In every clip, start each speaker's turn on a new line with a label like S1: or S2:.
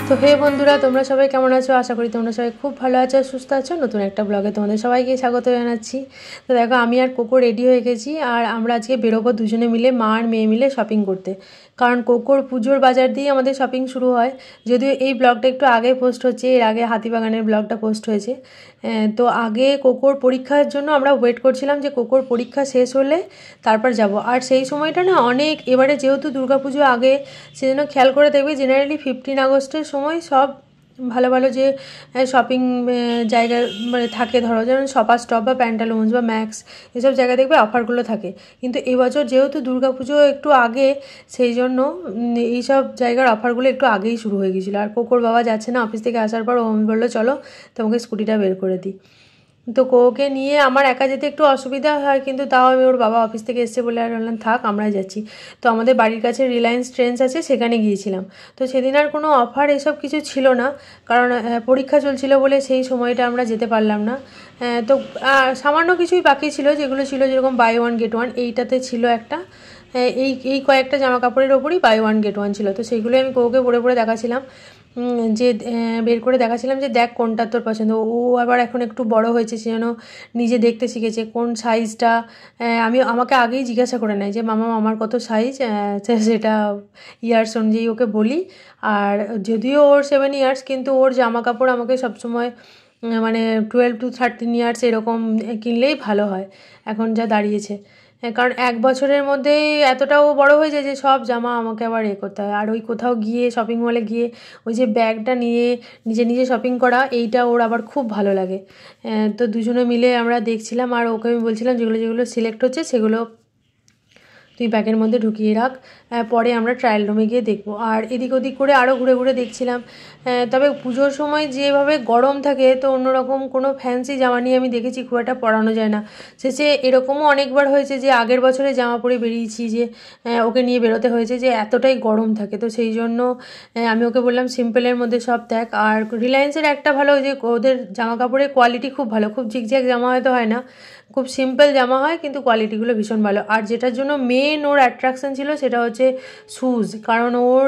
S1: তো হে বন্ধুরা, তোমরা সবাই কেমন আছো? আশা করি তোমরা সবাই খুব ভালো আছো, সুস্থ আছো। নতুন একটা ব্লগে তোমাদের সবাইকে স্বাগত জানাচ্ছি। তো দেখো, আমি আর কোকো রেডি হয়ে গেছি, আর আমরা আজকে বেরোবো দুজনে মিলে, মা আর মেয়ে মিলে শপিং করতে। কারণ কোকোর পুজোর বাজার দিয়ে আমাদের শপিং শুরু হয়। যদিও এই ব্লগটা একটু আগে পোস্ট হচ্ছে, এর আগে হাতিবাগানের ব্লগটা পোস্ট হয়েছে। তো আগে কোকোর পরীক্ষার জন্য আমরা ওয়েট করছিলাম যে কোকোর পরীক্ষা শেষ হলে তারপর যাব। আর সেই সময়টা না অনেক, এবারে যেহেতু দুর্গাপুজো আগে, সেজন্য খেয়াল করে দেখবে জেনারেলি 15 আগস্টের সময় সব ভালো ভালো যে শপিং জায়গা মানে থাকে, ধরো যেমন শপার স্টপ বা প্যান্টালুন্স বা ম্যাক্স, এসব জায়গায় দেখবে অফারগুলো থাকে। কিন্তু এবছর যেহেতু দুর্গাপুজো একটু আগে, সেই জন্য এইসব জায়গার অফারগুলো একটু আগেই শুরু হয়ে গেছিলো। আর কোকোর বাবা যাচ্ছে না, অফিস থেকে আসার পর ও বললো চলো তোমাকে স্কুটিটা বের করে দিই। তো কোকে নিয়ে আমার একা যেতে একটু অসুবিধা হয়, কিন্তু তাও আমি ওর বাবা অফিস থেকে এসছে বলে আর বললাম থাক আমরাই যাচ্ছি। তো আমাদের বাড়ির কাছে রিলায়েন্স ট্রেন্ডস আছে, সেখানে গিয়েছিলাম। তো সেদিন আর কোনো অফার এসব কিছু ছিল না, কারণ পরীক্ষা চলছিল বলে সেই সময়টা আমরা যেতে পারলাম না। তো সামান্য কিছুই বাকি ছিল, যেগুলো ছিল যেরকম বাই ওয়ান গেট ওয়ান, এইটাতে ছিল একটা, এই কয়েকটা জামা কাপড়ের ওপরই বাই ওয়ান গেট ওয়ান ছিল। তো সেইগুলোই আমি কোকে পরে পরে দেখাছিলাম, যে বের করে দেখাছিলাম যে দেখ কোনটা তোর পছন্দ। ও আবার এখন একটু বড় হয়েছে, সে যেন নিজে দেখতে শিখেছে কোন সাইজটা। আমাকে আগেই জিজ্ঞাসা করে নেয় যে মামা আমার কত সাইজ, সেটা ইয়ার্স অনুযায়ী ওকে বলি। আর যদিও ওর 7 ইয়ার্স, কিন্তু ওর জামা কাপড় আমাকে সবসময় মানে 12 to 13 ইয়ার্স এরকম কিনলেই ভালো হয় এখন যা দাঁড়িয়েছে। কারণ 1 বছরের মধ্যেই এতটাও বড় হয়ে যায় যে সব জামা আমাকে আবার করতে হয়। আর ওই কোথাও গিয়ে শপিং মলে গিয়ে ওই যে ব্যাগটা নিয়ে নিজে নিজে শপিং করা, এইটা ওর আবার খুব ভালো লাগে। তো দুজনে মিলে আমরা দেখছিলাম, আর ওকে আমি বলছিলাম যেগুলো যেগুলো সিলেক্ট হচ্ছে সেগুলো তুই ব্যাগের মধ্যে ঢুকিয়ে রাখ, পরে আমরা ট্রায়াল রুমে গিয়ে দেখবো। আর এদিক ওদিক করে আরও ঘুরে ঘুরে দেখছিলাম। তবে পুজোর সময় যেভাবে গরম থাকে, তো অন্যরকম কোনো ফ্যান্সি জামা নিয়ে আমি দেখেছি খুব একটা পরানো যায় না। শেষে এরকমও অনেকবার হয়েছে যে আগের বছরে জামা পরে বেরিয়েছি, যে ওকে নিয়ে বেরোতে হয়েছে যে এতটাই গরম থাকে। তো সেই জন্য আমি ওকে বললাম সিম্পলের মধ্যে সব দেখ। আর রিলায়েন্সের একটা ভালো যে ওদের জামা কাপড়ের কোয়ালিটি খুব ভালো, খুব ঝিকঝ্যাক জামা হয়তো হয় না, খুব সিম্পল জামা হয়, কিন্তু কোয়ালিটিগুলো ভীষণ ভালো। আর যেটার জন্য মেন ওর অ্যাট্রাকশান ছিল সেটা হচ্ছে শ্যুজ। কারণ ওর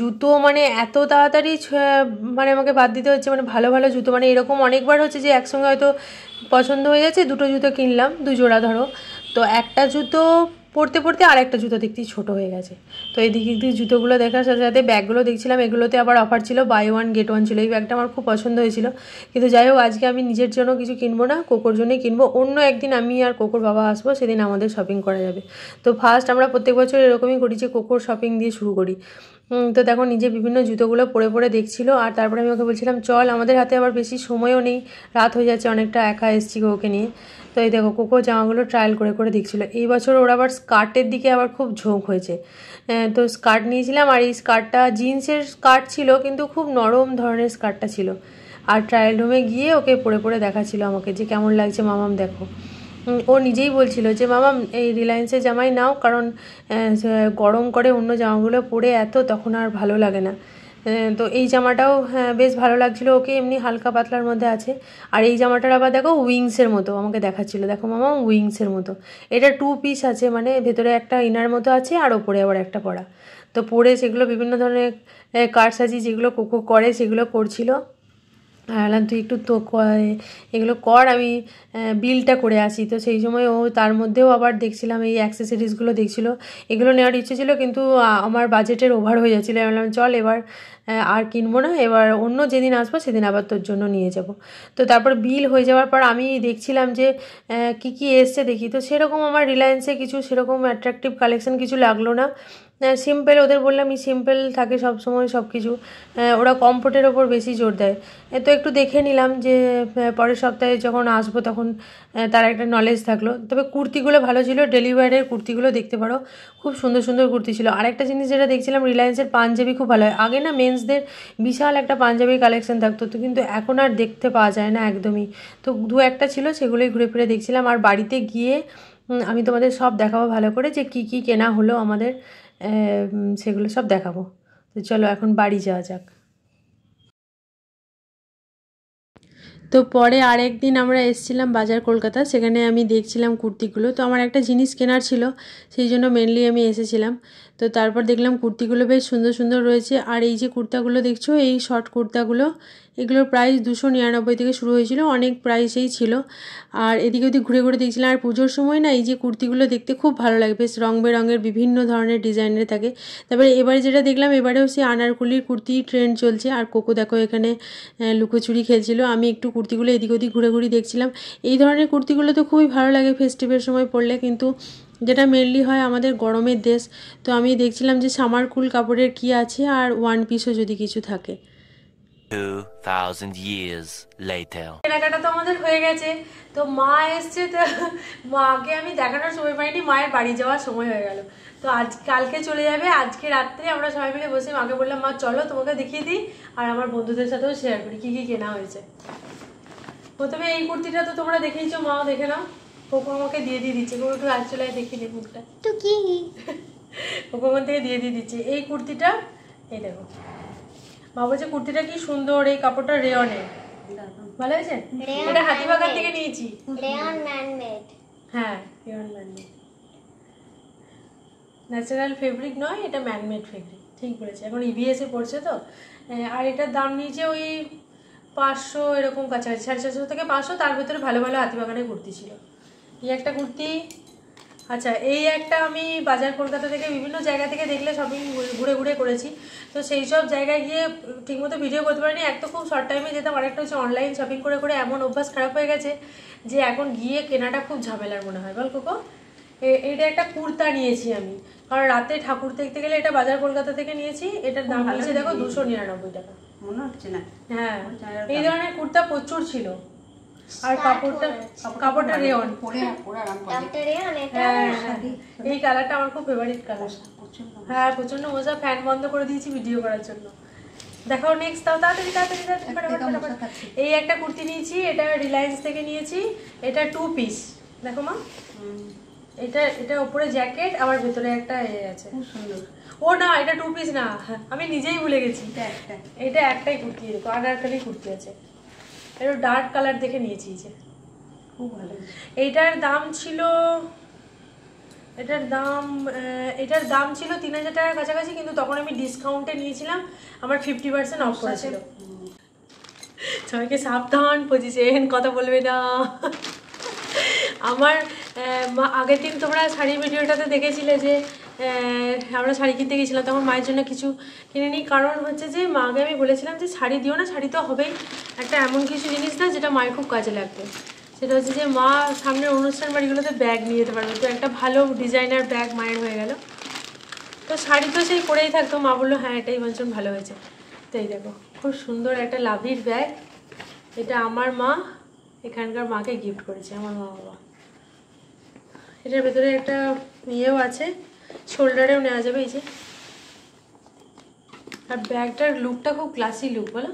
S1: জুতো মানে এত তাড়াতাড়ি মানে আমাকে বাদ দিতে হচ্ছে, মানে ভালো ভালো জুতো, মানে এরকম অনেকবার হচ্ছে যে একসঙ্গে হয়তো পছন্দ হয়ে যাচ্ছে, দুটো জুতো কিনলাম, 2 জোড়া ধরো, তো একটা জুতো পরতে পরতে আর একটা জুতো দেখতেই ছোটো হয়ে গেছে। তো এদিকে দিক জুতোগুলো দেখার সাথে সাথে ব্যাগগুলো দেখছিলাম, এগুলোতে আবার অফার ছিল, বাই ওয়ান গেট ওয়ান ছিল। এই ব্যাগটা আমার খুব পছন্দ হয়েছিল। কিন্তু যাই হোক, আজকে আমি নিজের জন্য কিছু কিনবো না, কোকোর জন্যই কিনবো। অন্য একদিন আমি আর কোকোর বাবা আসবো, সেদিন আমাদের শপিং করা যাবে। তো ফার্স্ট আমরা প্রত্যেক বছর এরকমই করি যে কোকোর শপিং দিয়ে শুরু করি। তো দেখো নিজে বিভিন্ন জুতোগুলো পরে পরে দেখছিলো। আর তারপরে আমি ওকে বলছিলাম চল, আমাদের হাতে আবার বেশি সময়ও নেই, রাত হয়ে যাচ্ছে অনেকটা, একা এসছি ওকে নিয়ে। তো এই দেখো কোকো জামাগুলো ট্রায়াল করে করে দেখছিলো। এই বছর ওর আবার স্কার্টের দিকে আবার খুব ঝোঁক হয়েছে। তো স্কার্ট নিয়েছিলাম, আর এই স্কার্টটা জিন্সের স্কার্ট ছিল, কিন্তু খুব নরম ধরনের স্কার্টটা ছিল। আর ট্রায়াল রুমে গিয়ে ওকে পরে পরে দেখাচ্ছিলো আমাকে যে কেমন লাগছে মামাম দেখো। ও নিজেই বলছিল যে মামাম এই রিলায়েন্সের জামাই নাও, কারণ গরম করে অন্য জামাগুলো পরে এত তখন আর ভালো লাগে না। তো এই জামাটাও বেশ ভালো লাগছিলো ওকে, এমনি হালকা পাতলার মধ্যে আছে। আর এই জামাটার আবার দেখো উইংসের মতো আমাকে দেখাচ্ছিলো, দেখো মামা উইংসের মতো। এটা 2 পিস আছে, মানে ভেতরে একটা ইনার মতো আছে আর ওপরে আবার একটা পরা। তো পরে সেগুলো বিভিন্ন ধরনের কারসাজি যেগুলো কোকো করে সেগুলো করছিল। বললাম তুই একটু তো এগুলো কর, আমি বিলটা করে আসি। তো সেই সময় ও তার মধ্যেও আবার দেখছিলাম এই অ্যাক্সেসরিজগুলো দেখছিল, এগুলো নেওয়ার ইচ্ছে ছিল, কিন্তু আমার বাজেটের ওভার হয়ে যাচ্ছিলো। আমি বললাম চল এবার আর কিনবো না, এবার অন্য যেদিন আসবো সেদিন আবার তোর জন্য নিয়ে যাব। তো তারপর বিল হয়ে যাওয়ার পর আমি দেখছিলাম যে কী কী এসছে দেখি। তো সেরকম আমার রিলায়েন্সে কিছু সেরকম অ্যাট্রাকটিভ কালেকশান কিছু লাগলো না। সিম্পল, ওদের বললামই সিম্পল থাকে সব সময় সব কিছু, ওরা কমফোর্টের ওপর বেশি জোর দেয়। তো একটু দেখে নিলাম যে পরের সপ্তাহে যখন আসবো তখন তার একটা নলেজ থাকলো। তবে কুর্তিগুলো ভালো ছিল, ডেলিভারের কুর্তিগুলো দেখতে পারো, খুব সুন্দর সুন্দর কুর্তি ছিল। আরেকটা জিনিস যেটা দেখছিলাম, রিলায়েন্সের পাঞ্জাবি খুব ভালো হয়। আগে না মেন্সদের বিশাল একটা পাঞ্জাবির কালেকশন থাকতো, তো কিন্তু এখন আর দেখতে পাওয়া যায় না একদমই। তো 2-1টা ছিল, সেগুলোই ঘুরে ফিরে দেখছিলাম। আর বাড়িতে গিয়ে আমি তোমাদের সব দেখাবো ভালো করে যে কী কী কেনা হলো আমাদের, সেগুলো সব দেখাবো। তো চলো এখন বাড়ি যাওয়া যাক। তো পরে আরেক দিন আমরা এসেছিলাম বাজার কলকাতা, সেখানে আমি দেখছিলাম কুর্তিগুলো। তো আমার একটা জিনিস কেনার ছিল, সেই জন্য মেনলি আমি এসেছিলাম। তো তারপর দেখলাম কুর্তিগুলো বেশ সুন্দর সুন্দর রয়েছে। আর এই যে কুর্তাগুলো দেখছো, এই শর্ট কুর্তাগুলো, এগুলোর প্রাইস 299 থেকে শুরু হয়েছিল, অনেক প্রাইসেই ছিল। আর এদিকে ওদিক ঘুরে ঘুরে দেখছিলাম। আর পুজোর সময় না এই যে কুর্তিগুলো দেখতে খুব ভালো লাগে, বেশ রং বেরঙের বিভিন্ন ধরনের ডিজাইনের থাকে। তারপরে এবারে যেটা দেখলাম, এবারেও সেই আনারকলির কুর্তি ট্রেন্ড চলছে। আর কোকো দেখো এখানে লুকোচুরি খেলছিল। আমি একটু কুর্তিগুলো এদিক ওদিক ঘুরে ঘুরে দেখছিলাম। এই ধরনের কুর্তিগুলো তো খুবই ভালো লাগে ফেস্টিভের সময় পরলে, কিন্তু যেটা মেনলি হয় আমাদের গরমের দেশ, তো আমি দেখছিলাম যে সামার কুল কাপড়ের কি আছে আর ওয়ান পিসও যদি কিছু থাকে।
S2: 2000 years later
S1: কেনাকাটা তো আমাদের হয়ে গেছে। তো মা এসছে, তো মাকে আমি দেখানোর সময় পাইনি, মায়ের বাড়ি যাওয়ার সময় হয়ে গেল। তো কালকে চলে যাবে। আজকে রাত্রে আমরা সবাই মিলে বসে মাকে বললাম, মা চলো তোমাকে দেখিয়ে দিই আর আমার বন্ধুদের সাথেও শেয়ার করি কী কী কেনা হয়েছে। প্রথমে এই কুর্তিটা তো তোমরা দেখেইছো, মাও দেখে নাও। কোকো আমাকে দিয়ে দিচ্ছে, কোকো একটু আঁচলায় দেখিয়ে দিই মুখটা, তো কি কোকো আমার থেকে দিয়ে দিচ্ছে এই কুর্তিটা। এই দেখো, মা বলছে কুর্তিটা কি সুন্দর, এই কাপড়টা রেয়নের, ভালো হয়েছে। এটা হাতিবাগান থেকে নিয়েছি,
S3: রেয়ন ম্যানমেড।
S1: হ্যাঁ রেয়ন ম্যানমেড, ন্যাচারাল ফেব্রিক নয়, এটা ম্যানমেড ফেব্রিক, ঠিক বলেছে। এখন ইভিএসে পড়ছে তো। আর এটার দাম নিয়েছে ওই 500 এরকম কাছাকাছি, 450 থেকে 500, তার ভিতরে ভালো ভালো হাতিবাগানের কুর্তি ছিল। এই একটা কুর্তি। আচ্ছা, এই একটা আমি বাজার কলকাতা থেকে বিভিন্ন জায়গা থেকে দেখলে শপিং ঘুরে ঘুরে করেছি, তো সেই সব জায়গায় গিয়ে ঠিকমতো ভিডিও করতে পারিনি। এক তো খুব শর্ট টাইমে যেতাম, আরেকটা হচ্ছে অনলাইন শপিং করে করে এমন অভ্যাস খারাপ হয়ে গেছে যে এখন গিয়ে কেনাটা খুব ঝামেলার মনে হয়, বল কোকো। এটা একটা কুর্তা নিয়েছি আমি, কারণ রাতে ঠাকুর দেখতে গেলে, এটা বাজার কলকাতা থেকে নিয়েছি। এটার দাম নিয়েছে দেখো 299 টাকা, মনে হচ্ছে না। হ্যাঁ, এই ধরনের কুর্তা প্রচুর ছিল। আর কাপড়টা রেয়ন, এই কালারটা আমার খুব ফেভারিট কালার। হ্যাঁ প্রচন্ড মজা, ফ্যান বন্ধ করে দিয়েছি ভিডিও করার জন্য। দেখাও নেক্সট, তাও তাড়াতাড়ি তাড়াতাড়ি। এই একটা কুর্তি নিয়েছি, এটা রিলায়েন্স থেকে নিয়েছি। এটা 2 পিস, দেখো মা। এটা উপরে জ্যাকেট, আবার ভেতরে একটা আছে, খুব সুন্দর। ও না, এটা 2 পিস না, আমি নিজেই ভুলে গেছি। এটা একটাই কুর্তি, দেখো আনারকলি কুর্তি আছে। এটা ডার্ক কালার দেখে নিয়েছি, যে খুব ভালো। এইটার দাম ছিল, এটার দাম ছিল 3000 টাকার কাছাকাছি, কিন্তু তখন আমি ডিসকাউন্টে নিয়েছিলাম, আমার 50% অফ করেছিল। সবাইকে সাবধান, পজিশন কথা বলবে না। আমার আগের দিন তোমরা শাড়ি ভিডিওটাতে দেখেছিলে যে আমরা শাড়ি কিনতে গেছিলাম, তখন মায়ের জন্য কিছু কিনে নিই। কারণ হচ্ছে যে মাকে আমি বলেছিলাম যে শাড়ি দিও না, শাড়ি তো হবেই, একটা এমন কিছু জিনিস না যেটা মায়ের খুব কাজে লাগবে। সেটা হচ্ছে যে মা সামনের অনুষ্ঠান বাড়িগুলোতে ব্যাগ নিয়ে যেতে পারবে, তো একটা ভালো ডিজাইনার ব্যাগ মায়ের হয়ে গেল। তো শাড়ি তো সেই পরেই থাকতো, মা বললো হ্যাঁ এটাই বলছেন ভালো হয়েছে। তো এই দেখো খুব সুন্দর একটা লাভির ব্যাগ, এটা আমার মা এখানকার মাকে গিফট করেছে, আমার মা বাবা। এটার ভেতরে একটা ইয়েও আছে, শোল্ডারেও নেওয়া যাবে, এই যে। আর ব্যাগটার লুকটা খুব ক্লাসি লুক, বলো।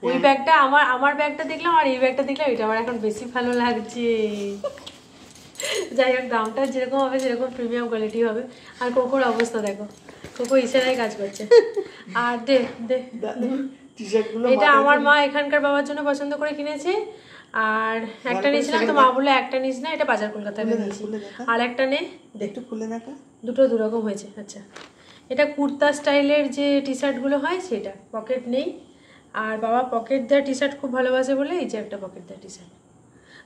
S1: ওই ব্যাগটা আমার ব্যাগটা দেখলাম, আর এই ব্যাগটা দেখলাম, এটা আমার এখন বেশি ভালো লাগছে। যাই হোক, দামটা যেরকম হবে সেরকম প্রিমিয়াম কোয়ালিটি হবে। আর কোকোর অবস্থা দেখো, কোকো ইশারায় কাজ করছে। আর দে এটা আমার মা এখানকার বাবার জন্য পছন্দ করে কিনেছে। আর একটা নিয়েছিলাম, তো মা বললো একটা নিস না, এটা বাজার কলকাতায় নিয়েছি। আর একটা নে, একটু খুলে দেখা, দুটো দুরকম হয়েছে। আচ্ছা, এটা কুর্তা স্টাইলের যে টি শার্টগুলো হয় সেটা, পকেট নেই। আর বাবা পকেট দেওয়া টি শার্ট খুব ভালোবাসে বলে এই যে একটা পকেট দেওয়া টি শার্ট।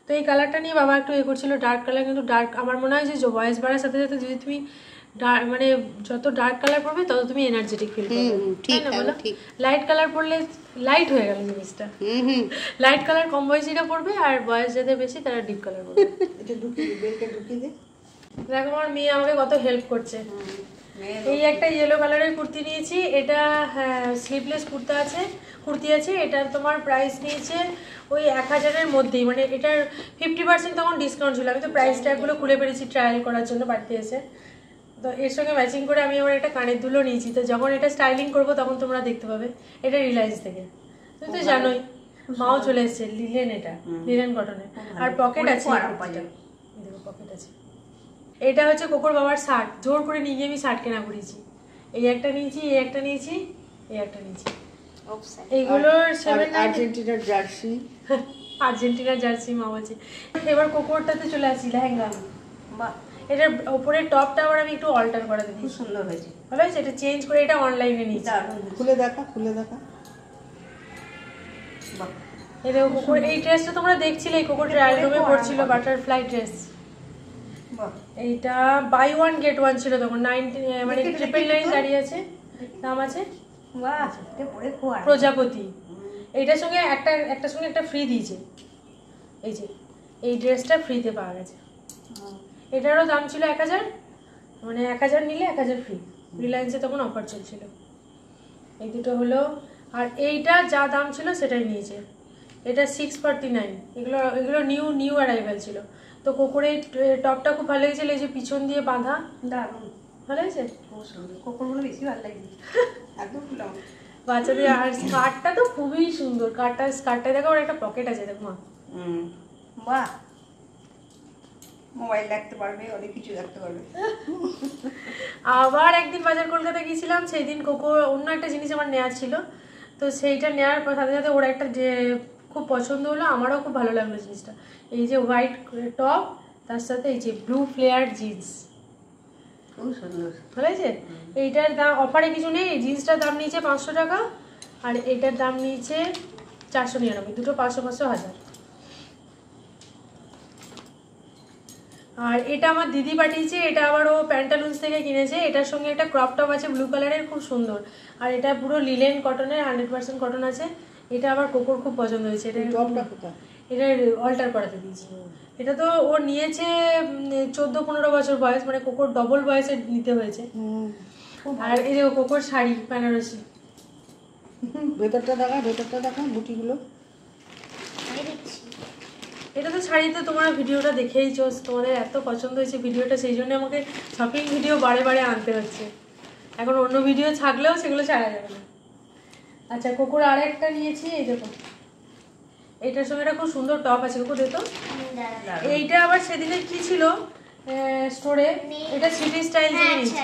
S1: তো এই কালারটা নিয়ে বাবা একটু এ করছিল, ডার্ক কালার, কিন্তু ডার্ক আমার মনে হয় যে বয়স বাড়ার সাথে সাথে যদি তুমি মানে যত ডার্ক কালার পরবে তত তুমি এনার্জেটিক ফিল করবে, তাই না বলো। লাইট কালার পরলে লাইট হয়ে গেল জিনিসটা, লাইট কালার কম বয়সীরা পরবে, আর বয়স যাদের বেশি তারা ডিপ কালার পরবে। দেখো আমার মেয়ে আমাকে কত হেল্প করছে। এই একটা ইয়েলো কালারের কুর্তি নিয়েছি, এটা স্লিভলেস কুর্তি আছে। এটার তোমার প্রাইস নিয়েছে ওই 1000-এর মধ্যেই, মানে এটার 50% তখন ডিসকাউন্ট ছিল। আমি তো প্রাইস ট্যাগগুলো খুলে পেরেছি ট্রায়াল করার জন্য বাড়িতে এসে। তো এর সঙ্গে ম্যাচিং করে আমি আমার একটা কানের দুলও নিয়েছি, তো যখন এটা স্টাইলিং করবো তখন তোমরা দেখতে পাবে। এটা রিলায়েন্স থেকে, তুমি তো জানোই। মাও চলে এসছে, লিলেন, এটা লিলেন কটনের। আর পকেট আছে, দেখো পকেট আছে। এটা হচ্ছে কোকোর বাবার শার্ট, জোর করে নিয়ে গিয়ে আমি শার্ট কেনা করেছি। এই একটা নিয়েছি, এই একটা নিয়েছি, এই একটা নিয়েছি। এইগুলোর আর্জেন্টিনার জার্সি, আর্জেন্টিনার জার্সি মা বলছে। এবার কোকোরটাতে চলে আসি, লেহেঙ্গা। এটার উপরের টপটা আবার আমি একটু অল্টার করে দিই,
S3: খুব সুন্দর হয়েছে।
S1: ভালো হয়েছে। এটা চেঞ্জ করে এটা অনলাইনে নিয়েছি।
S3: খুলে দেখা, খুলে দেখা। বাহ,
S1: এই দেখো কোকোর এই ড্রেসটা তোমরা দেখছিলে, এই কোকো ট্রায়াল রুমে পড়ছিল, বাটারফ্লাই ড্রেস।
S3: বাহ,
S1: এইটা বাই ওয়ান গেট ওয়ান ছিল তখন, 90 মানে 999 দাঁড়িয়ে আছে, দাম আছে।
S3: বাহ, এটা পরে খুব আরাম।
S1: প্রজাপতি, এইটার সঙ্গে একটার সঙ্গে একটা ফ্রি দিয়েছে। এই যে এই ড্রেসটা ফ্রিতে পাওয়া গেছে। এটারও দাম ছিল 1000, মানে 1000 নিলে 1000 ফ্রি। রিলায়েন্সে তখন অফার চলছিল। এই দুটো হলো। আর এইটা যা দাম ছিল সেটাই নিয়েছে। এটা 649। এগুলো নিউ অ্যারাইভাল ছিল। তো কোকোর এই টপটা খুব ভালো লেগেছিল, এই যে পিছন দিয়ে বাঁধা,
S3: দারুণ,
S1: ভালো হয়েছে।
S3: খুব সুন্দর। কোকরগুলো বেশি ভালো লাগে, একদম ফুলাম।
S1: বাচ্চাদের। আর স্কার্টটা তো খুবই সুন্দর। স্কার্টটা দেখো, ওর একটা পকেট আছে দেখো মা।
S3: বাহ, মোবাইল রাখতে পারবে, অনেক কিছু রাখতে পারবে।
S1: আবার একদিন বাজার কলকাতা গিয়েছিলাম, সেই দিন কোকো অন্য একটা জিনিস আমার নেওয়ার ছিল, তো সেইটা নেওয়ার সাথে সাথে ওর একটা যে খুব পছন্দ হলো, আমারও খুব ভালো লাগলো জিনিসটা। এই যে হোয়াইট টপ, তার সাথে এই যে ব্লু ফ্লেয়ার জিন্স,
S3: খুব সুন্দর,
S1: ভালো হয়েছে। এইটার দাম অফারে কিছু নেই, এই জিন্সটার দাম নিয়েছে 500 টাকা, আর এইটার দাম নিয়েছে 499, দুটো 500 500 1000। আর এটা আমার দিদি পাঠিয়েছে, এটা আবার ও প্যান্টালুন্স থেকে কিনেছে। এটার সঙ্গে একটা ক্রপ টপ আছে ব্লু কালারের, খুব সুন্দর। আর এটা পুরো লিলেন কটনের, 100% কটন আছে। এটা আবার কোকোর খুব পছন্দ হয়েছে। এটা এটা অল্টার করাতে দিয়েছি। এটা তো ও নিয়েছে 14-15 বছর বয়স, মানে কোকোর ডবল বয়সে নিতে হয়েছে। আর এই যে কোকোর শাড়ি বেনারসি,
S3: ভেতরটা দেখা বুটিগুলো।
S1: এটা তো শাড়িতে তোমরা ভিডিওটা দেখেইছো, তোমাদের এত পছন্দ হয়েছে ভিডিওটা, সেই জন্য আমাকে শপিং ভিডিও বারে বারে আনতে হচ্ছে। এখন অন্য ভিডিও থাকলেও সেগুলো ছাড়া যাবে না। আচ্ছা, কোকোর আর একটা নিয়েছি, এই দেখো, এইটার সঙ্গে একটা খুব সুন্দর টপ আছে। কোকো দেখো, এইটা আবার সেদিনে কি ছিল স্টোরে, এটা সিটি স্টাইল থেকে নিয়েছি।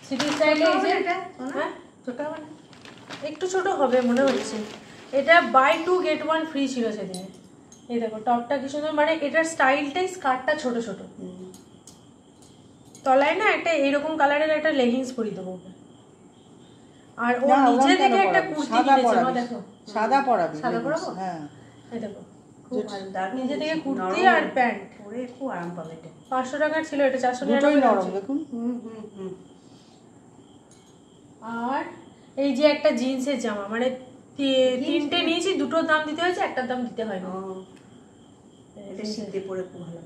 S1: সিটি স্টাইলে এই যে, হ্যাঁ ছোট হবে না, একটু ছোট হবে মনে হচ্ছে। এটা বাই 2 গেট 1 ফ্রি ছিল সেদিনে। এই দেখো টপটা কি সুন্দর, মানে এটার স্টাইলটাই, স্কার্টটা ছোট ছোট, তলায় না একটা এরকম কালারের একটা লেগিংস পরি দেবো। আর ও নিচে থেকে একটা কুর্তি কিনেছে, মা দেখো,
S3: সাদা পরাবি।
S1: হ্যাঁ এই দেখো, খুব ভালো। নিচে থেকে কুর্তি আর প্যান্ট
S3: পরে খুব আরাম পাবে। এটা
S1: 500 টাকার ছিল, এটা 499
S3: নরম দেখুন।
S1: আর এই যে একটা জিন্সের জামা, মানে তিনটে নিয়েছি, দুটোর দাম দিতে হয়েছে, একটার দাম দিতে হয় না।
S3: এটা শীতে পরে খুব ভালো।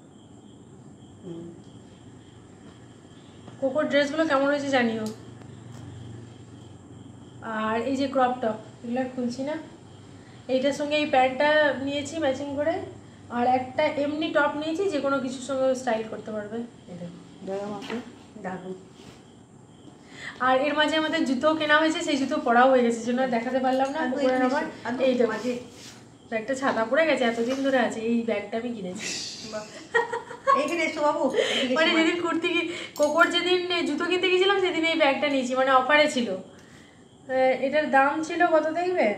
S1: কোকোর ড্রেসগুলো কেমন হয়েছে জানিও। আর এই যে ক্রপ টপ, এগুলো খুলছি না। এইটার সঙ্গে এই প্যান্টটা নিয়েছি ম্যাচিং করে, আর একটা এমনি টপ নিয়েছি, যে কোনো কিছুর সঙ্গে স্টাইল করতে পারবে।
S3: দারুণ।
S1: আর এর মাঝে আমাদের জুতো কেনা হয়েছে, সেই জুতো পরাও হয়ে গেছে, জন্য দেখাতে পারলাম না। কোকোর আমার এই তো ব্যাগটা ছাতা পড়ে গেছে, এতদিন ধরে আছে, এই ব্যাগটা আমি কিনেছি। মানে যেদিন কোকোর যেদিন জুতো কিনতে গেছিলাম, সেদিন এই ব্যাগটা নিয়েছি, মানে অফারে ছিল। এটার দাম ছিল কত দেখবে,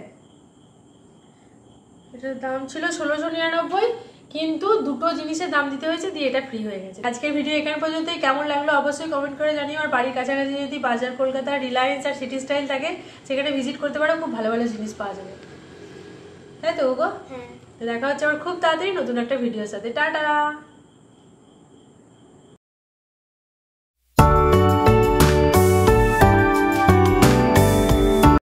S1: এটার দাম ছিল 1699, কিন্তু দুটো জিনিসের দাম দিতে হয়েছে, দিয়ে এটা ফ্রি হয়ে গেছে। আজকের ভিডিও এখানে পর্যন্তই। কেমন লাগলো অবশ্যই কমেন্ট করে জানিও। আর বাড়ির কাছাকাছি যদি বাজার কলকাতা, রিলায়েন্স আর সিটি স্টাইল থাকে, সেখানে ভিজিট করতে পারো, খুব ভালো ভালো জিনিস পাওয়া যাবে, তাই তো গো? দেখা হচ্ছে আবার খুব তাড়াতাড়ি নতুন একটা ভিডিওর সাথে। টাটা।